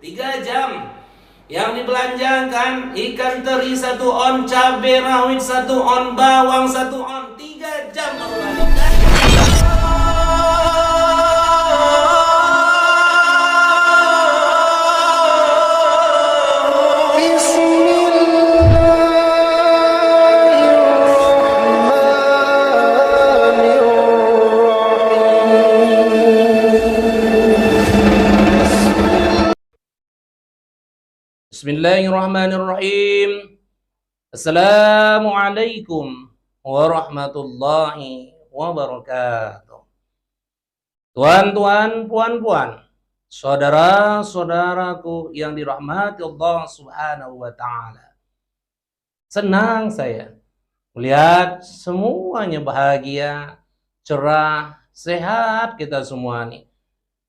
3 jam yang dibelanjakan ikan teri 1 on, cabai rawit 1 on, bawang 1 on. 3 jam baru balik. Bismillahirrahmanirrahim. Assalamualaikum warahmatullahi wabarakatuh. Tuan-tuan, puan-puan, saudara-saudaraku yang dirahmati Allah Subhanahu wa taala. Senang saya melihat semuanya bahagia, cerah, sehat kita semua nih.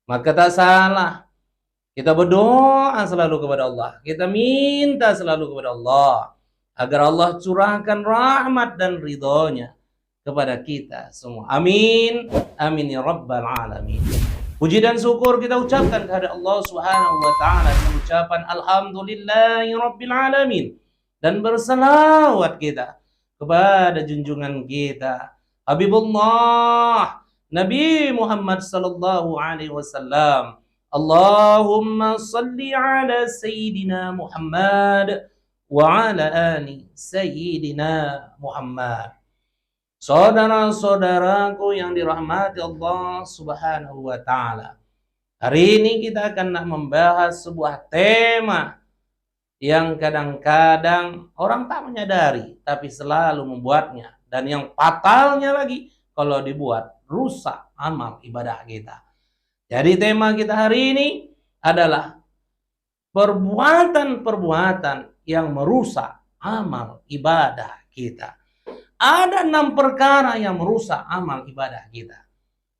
Maka tak salah kita berdoa selalu kepada Allah. Kita minta selalu kepada Allah agar Allah curahkan rahmat dan ridhonya kepada kita semua. Amin. Amin ya rabbal alamin. Puji dan syukur kita ucapkan kepada Allah Subhanahu wa taala dengan ucapan alhamdulillahi rabbil alamin, dan berselawat kita kepada junjungan kita Habibullah Nabi Muhammad sallallahu alaihi wasallam. Allahumma salli ala Sayyidina Muhammad wa ala ali Sayyidina Muhammad. Saudara-saudaraku yang dirahmati Allah Subhanahu wa taala. Hari ini kita akan membahas sebuah tema yang kadang-kadang orang tak menyadari tapi selalu membuatnya, dan yang fatalnya lagi kalau dibuat rusak amal ibadah kita. Jadi tema kita hari ini adalah perbuatan-perbuatan yang merusak amal ibadah kita. Ada 6 perkara yang merusak amal ibadah kita.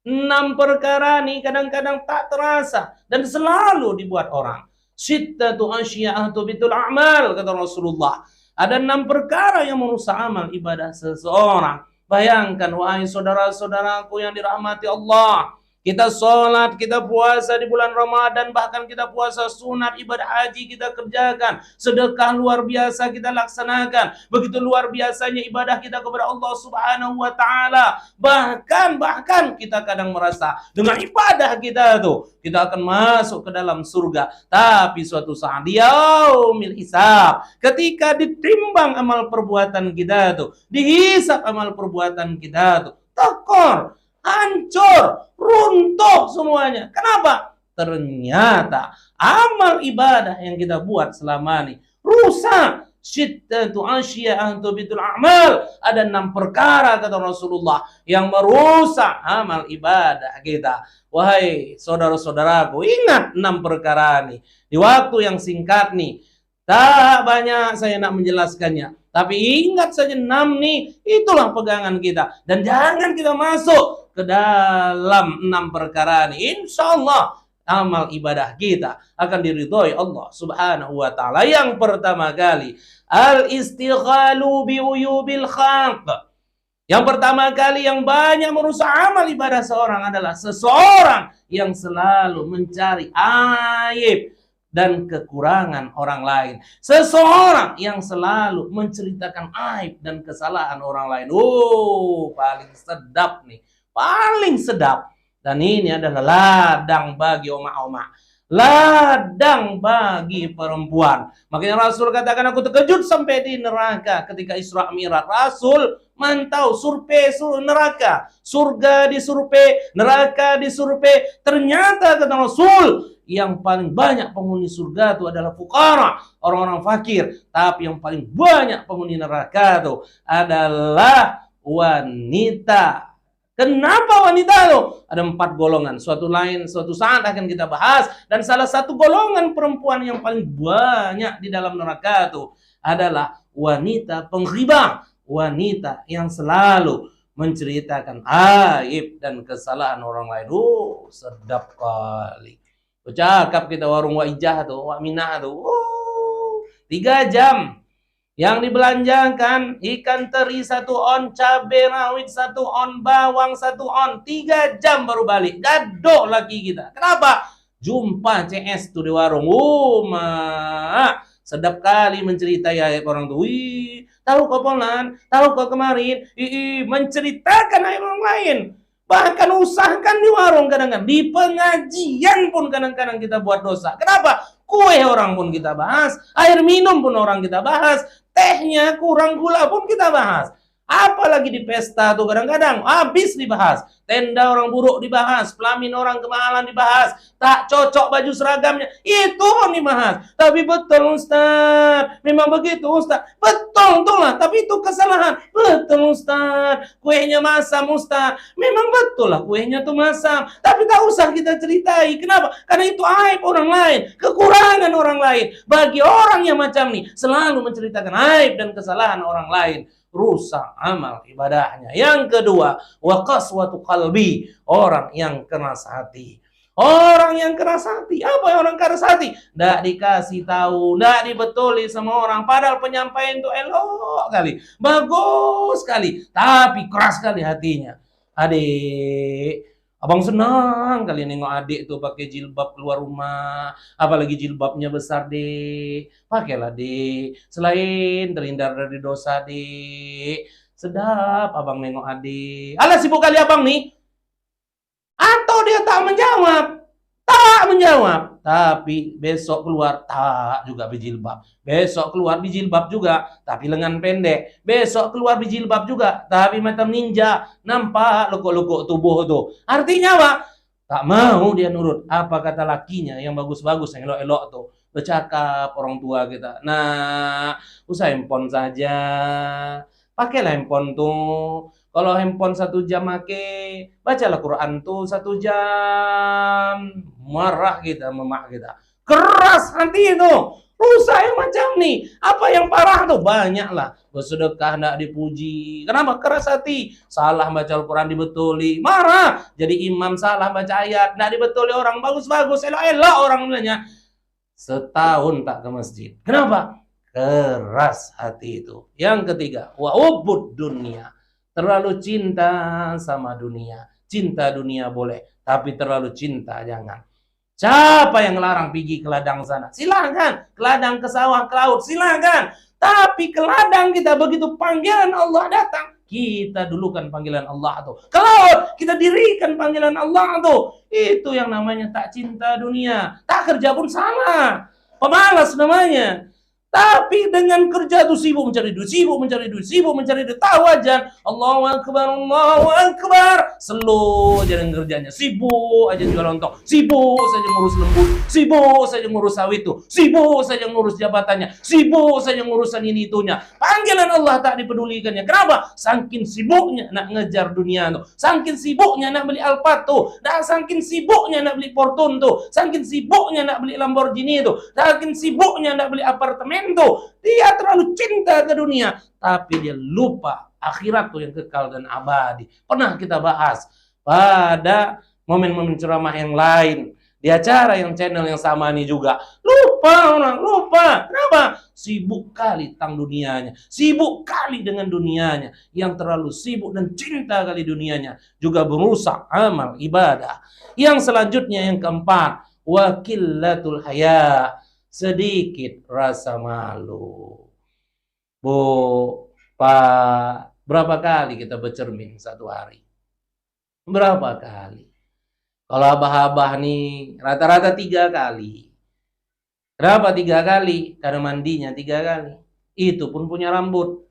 6 perkara ini kadang-kadang tak terasa dan selalu dibuat orang. Sittatu asya'atu bitul a'mal, kata Rasulullah. Ada 6 perkara yang merusak amal ibadah seseorang. Bayangkan wahai saudara-saudaraku yang dirahmati Allah. Kita sholat, kita puasa di bulan Ramadan, bahkan kita puasa sunat, ibadah haji kita kerjakan, sedekah luar biasa kita laksanakan. Begitu luar biasanya ibadah kita kepada Allah Subhanahu wa taala. Bahkan kita kadang merasa dengan ibadah kita tuh kita akan masuk ke dalam surga. Tapi suatu saat di yaumil hisab, ketika ditimbang amal perbuatan kita tuh, dihisab amal perbuatan kita tuh, tekor, hancur, runtuh semuanya. Kenapa? Ternyata amal ibadah yang kita buat selama ini rusak. Sittatu asya'atu bitul a'mal. Ada 6 perkara kata Rasulullah yang merusak amal ibadah kita. Wahai saudara-saudaraku, ingat 6 perkara ini. Di waktu yang singkat nih, tak banyak saya nak menjelaskannya, tapi ingat saja 6 nih, itulah pegangan kita. Dan jangan kita masuk ke dalam 6 perkara ini. Insya Allah amal ibadah kita akan diridhoi Allah Subhanahu wa taala. Yang pertama kali, al-istighalu biuyubil khalq. Yang pertama kali yang banyak merusak amal ibadah seorang adalah seseorang yang selalu mencari aib dan kekurangan orang lain. Seseorang yang selalu menceritakan aib dan kesalahan orang lain. Paling sedap nih. Paling sedap. Dan ini adalah ladang bagi oma-oma. Ladang bagi perempuan. Makanya Rasul katakan, aku terkejut sampai di neraka ketika Isra Mi'raj. Rasul mantau survei neraka. Surga disurvei, neraka disurvei. Ternyata kata Rasul, yang paling banyak penghuni surga itu adalah fuqara, orang-orang fakir. Tapi yang paling banyak penghuni neraka itu adalah wanita. Kenapa wanita itu? Ada 4 golongan. Suatu saat akan kita bahas. Dan salah satu golongan perempuan yang paling banyak di dalam neraka itu adalah wanita penghibah. Wanita yang selalu menceritakan aib dan kesalahan orang lain. Sedap kali. Cakap kita warung Waijah tuh, Wak Minah tuh. 3 jam. Yang dibelanjakan ikan teri 1 on, cabai rawit 1 on, bawang 1 on. 3 jam baru balik. Gaduh lagi kita. Kenapa? Jumpa CS tuh di warung. Mak, sedap kali menceritai aib orang tuh. Wih, tahu kau Polan, tahu kau kemarin, menceritakan aib orang lain. Bahkan usahakan di warung kadang-kadang, di pengajian pun kadang-kadang kita buat dosa. Kenapa? Kue orang pun kita bahas, air minum pun orang kita bahas, tehnya kurang gula pun kita bahas. Apalagi di pesta tuh kadang-kadang habis dibahas. Tenda orang buruk dibahas, pelamin orang kemahalan dibahas, tak cocok baju seragamnya, itu pun dibahas. Tapi betul Ustaz, memang begitu Ustaz. Betul lah, tapi itu kesalahan. Betul Ustaz, kuenya masam Ustaz. Memang betul lah kuenya tuh masam, tapi tak usah kita ceritai. Kenapa? Karena itu aib orang lain, kekurangan orang lain. Bagi orang yang macam nih, selalu menceritakan aib dan kesalahan orang lain, rusak amal ibadahnya. Yang kedua, wa qaswatu qalbi, orang yang keras hati. Orang yang keras hati, apa yang orang keras hati? Nggak dikasih tahu, nggak dibetuli sama orang, padahal penyampaian itu elok kali, bagus sekali, tapi keras sekali hatinya. Adik, abang senang kali nengok adik tuh pakai jilbab keluar rumah, apalagi jilbabnya besar dek. Pakailah dek, selain terhindar dari dosa dek. Sedap abang nengok adik. Alah sibuk kali abang nih. Atau dia tak menjawab. Tak menjawab. Tapi besok keluar tak juga berjilbab. Besok keluar berjilbab juga, tapi lengan pendek. Besok keluar berjilbab juga, tapi macam ninja. Nampak lekuk-lekuk tubuh tuh. Artinya apa? Tak mau dia nurut apa kata lakinya yang bagus-bagus, yang elok-elok tuh. Bercakap orang tua kita. Nah, usah handphone saja. Pakailah handphone tuh. Kalau handphone 1 jam make, bacalah Quran tuh 1 jam. Marah kita, memak kita. Keras hati itu. Rusak yang macam nih. Apa yang parah tuh? Banyak lah. Bersedekah tidak dipuji. Kenapa? Keras hati. Salah baca Al-Quran dibetuli. Marah. Jadi imam salah baca ayat. Tidak dibetuli orang. Bagus-bagus. Elok-elok orang bilangnya. Setahun tak ke masjid. Kenapa? Keras hati itu. Yang ketiga, wa ubud dunia. Terlalu cinta sama dunia. Cinta dunia boleh, tapi terlalu cinta jangan. Siapa yang larang pergi ke ladang sana? Silakan. Ke ladang, ke sawah, ke laut, silakan. Tapi ke ladang kita begitu panggilan Allah datang, kita dulukan panggilan Allah tuh. Ke laut, kita dirikan panggilan Allah tuh. Itu yang namanya tak cinta dunia. Tak kerja pun salah. Pemalas namanya. Tapi dengan kerja tuh sibuk mencari duit, sibuk mencari duit, sibuk mencari duit. Tahu aja, Allahu Akbar, Allahu Akbar. Slow aja dengan kerjanya, sibuk aja jual lontong, sibuk saja ngurus lembut, sibuk saja ngurus sawit tuh, sibuk saja ngurus jabatannya, sibuk saja ngurusan ini itunya. Panggilan Allah tak dipedulikannya. Kenapa? Saking sibuknya nak ngejar dunia tuh, saking sibuknya nak beli Alphard tuh, saking sibuknya nak beli Fortune tuh, saking sibuknya nak beli Lamborghini tuh, saking sibuknya nak beli apartemen tuh. Dia terlalu cinta ke dunia, tapi dia lupa akhirat tuh yang kekal dan abadi. Pernah kita bahas pada momen-momen ceramah yang lain, di acara yang channel yang sama ini juga. Lupa orang, lupa. Kenapa? Sibuk kali tentang dunianya, sibuk kali dengan dunianya. Yang terlalu sibuk dan cinta kali dunianya juga merusak amal ibadah. Yang selanjutnya, yang keempat, wakilatul haya, sedikit rasa malu. Bu, Pak, berapa kali kita bercermin satu hari? Berapa kali? Kalau abah-abah nih rata-rata 3 kali. Kenapa 3 kali? Karena mandinya 3 kali. Itu pun punya rambut.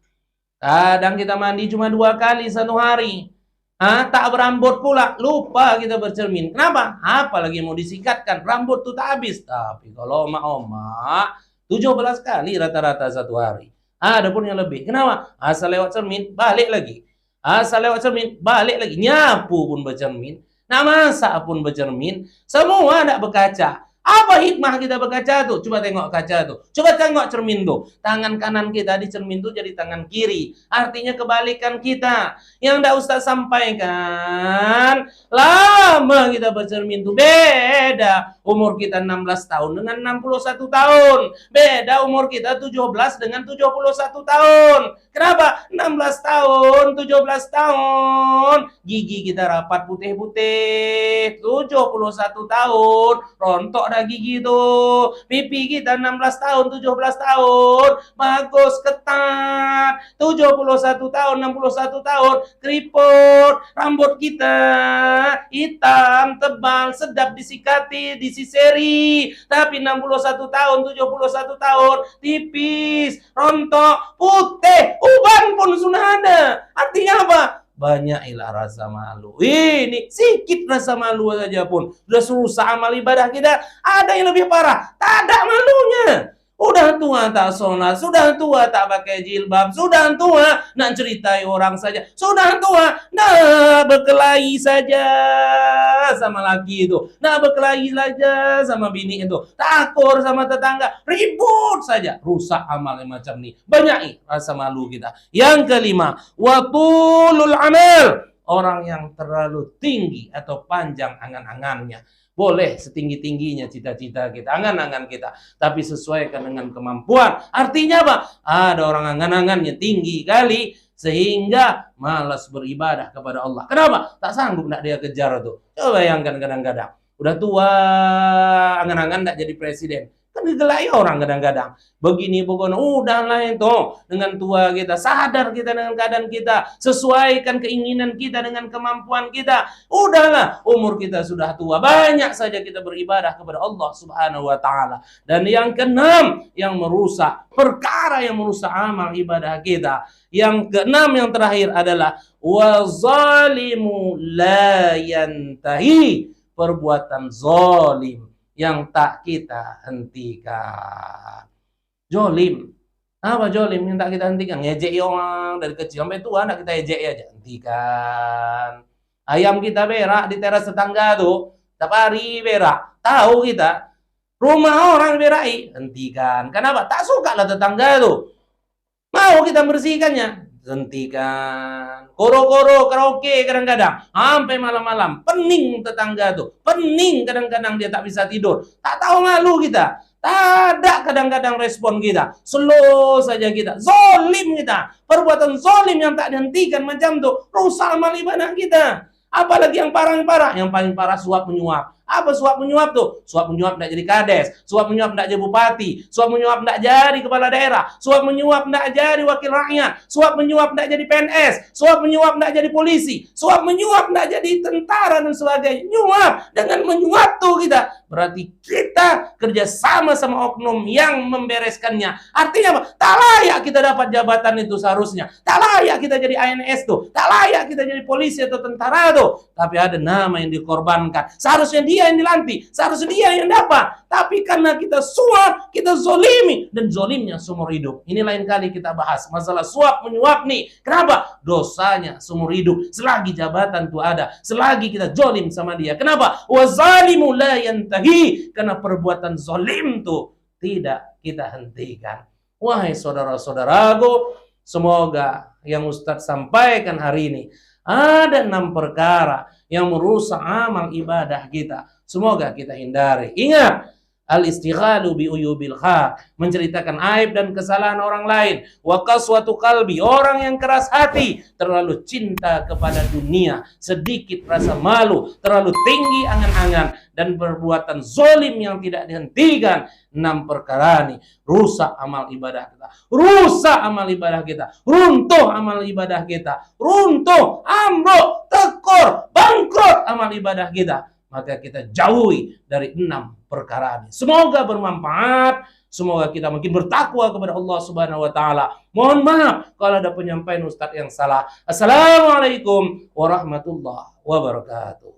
Kadang kita mandi cuma 2 kali satu hari. Tak berambut pula, lupa kita bercermin. Kenapa? Apalagi mau disikatkan, rambut tuh tak habis. Tapi kalau omak-omak 17 kali rata-rata satu hari. Ada pun yang lebih. Kenapa? Asal lewat cermin, balik lagi. Asal lewat cermin, balik lagi. Nyapu pun bercermin. Nak masak pun bercermin. Semua nak berkaca. Apa hikmah kita berkaca tuh? Coba tengok kaca tuh. Coba tengok cermin tuh. Tangan kanan kita di cermin tuh jadi tangan kiri. Artinya kebalikan kita. Yang dah Ustaz sampaikan, lama kita bercermin tuh beda. Umur kita 16 tahun dengan 61 tahun. Beda umur kita 17 dengan 71 tahun. Kenapa? 16 tahun, 17 tahun. Gigi kita rapat putih-putih. 71 tahun. Rontok dah gigi tuh. Pipi kita 16 tahun, 17 tahun. Bagus, ketat. 71 tahun, 61 tahun. Keriput. Rambut kita hitam, tebal, sedap disikati, disiseri. Tapi 61 tahun, 71 tahun. Tipis, rontok, putih. Uban pun sudah ada. Artinya apa? Banyakilah rasa malu. Ini sedikit rasa malu saja pun sudah susah amal ibadah kita. Ada yang lebih parah, tak ada malunya. Udah tua tak sholat, sudah tua tak pakai jilbab, sudah tua nak ceritai orang saja, sudah tua nak berkelahi saja sama laki itu, nak berkelahi saja sama bini itu, takur sama tetangga, ribut saja, rusak amal yang macam ni. Banyak rasa malu kita. Yang kelima, watulul amal, orang yang terlalu tinggi atau panjang angan-angannya. Boleh setinggi-tingginya cita-cita kita, angan-angan kita, tapi sesuaikan dengan kemampuan. Artinya apa? Ada orang angan-angannya tinggi kali sehingga malas beribadah kepada Allah. Kenapa? Tak sanggup nak dia kejar tuh. Coba bayangkan kadang-kadang udah tua, angan-angan nak jadi presiden. Kan digelai orang kadang-kadang. Begini pokoknya, udahlah itu. Dengan tua kita, sadar kita dengan keadaan kita. Sesuaikan keinginan kita dengan kemampuan kita. Udahlah, umur kita sudah tua. Banyak saja kita beribadah kepada Allah Subhanahu wa ta'ala. Dan yang keenam, yang merusak, perkara yang merusak amal ibadah kita. Yang keenam, yang terakhir adalah wazalimu la yantahi. Perbuatan zalim yang tak kita hentikan. Jolim. Apa jolim yang tak kita hentikan? Ngejek orang dari kecil sampai tua, nak kita ejek aja. Hentikan. Ayam kita berak di teras tetangga tuh, tiap hari berak. Tahu kita, rumah orang berai. Hentikan. Kenapa? Tak suka lah tetangga tuh. Mau kita bersihkannya. Hentikan. Koro-koro karaoke kadang-kadang sampai malam-malam. Pening tetangga tuh. Pening kadang-kadang dia tak bisa tidur. Tak tahu malu kita. Tak ada kadang-kadang respon kita. Slow saja kita. Zolim kita. Perbuatan zolim yang tak dihentikan macam tuh. Rusak amal ibadah kita. Apalagi yang parah-parah. Yang paling parah suap menyuap. Apa suap menyuap tuh? Suap menyuap tidak jadi kades, suap menyuap tidak jadi bupati, suap menyuap tidak jadi kepala daerah, suap menyuap tidak jadi wakil rakyat, suap menyuap tidak jadi PNS, suap menyuap tidak jadi polisi, suap menyuap tidak jadi tentara dan sebagainya. Nyuap, dengan menyuap tuh kita. Berarti kita kerjasama sama oknum yang membereskannya. Artinya apa? Tak layak kita dapat jabatan itu seharusnya. Tak layak kita jadi ANS tuh. Tak layak kita jadi polisi atau tentara tuh. Tapi ada nama yang dikorbankan. Seharusnya dia yang dilantik, seharusnya dia yang dapat. Tapi karena kita suap, kita zolimi, dan zolimnya seumur hidup. Ini lain kali kita bahas masalah suap menyuap nih. Kenapa? Dosanya seumur hidup. Selagi jabatan itu ada, selagi kita zolim sama dia. Kenapa? Wazalimu la yantahi. Karena perbuatan zolim itu tidak kita hentikan. Wahai saudara-saudaraku, semoga yang Ustadz sampaikan hari ini ada 6 perkara yang merusak amal ibadah kita. Semoga kita hindari. Ingat, al-istighalu bi uyubil haq, menceritakan aib dan kesalahan orang lain. Wa qaswatu qalbi, orang yang keras hati, terlalu cinta kepada dunia, sedikit rasa malu, terlalu tinggi angan-angan, dan perbuatan zolim yang tidak dihentikan. 6 perkara ini rusak amal ibadah kita. Rusak amal ibadah kita. Runtuh amal ibadah kita. Runtuh, ambruk, tekor, bangkrut amal ibadah kita. Maka kita jauhi dari 6 perkara ini. Semoga bermanfaat. Semoga kita makin bertakwa kepada Allah Subhanahu wa taala. Mohon maaf kalau ada penyampaian Ustadz yang salah. Assalamualaikum warahmatullahi wabarakatuh.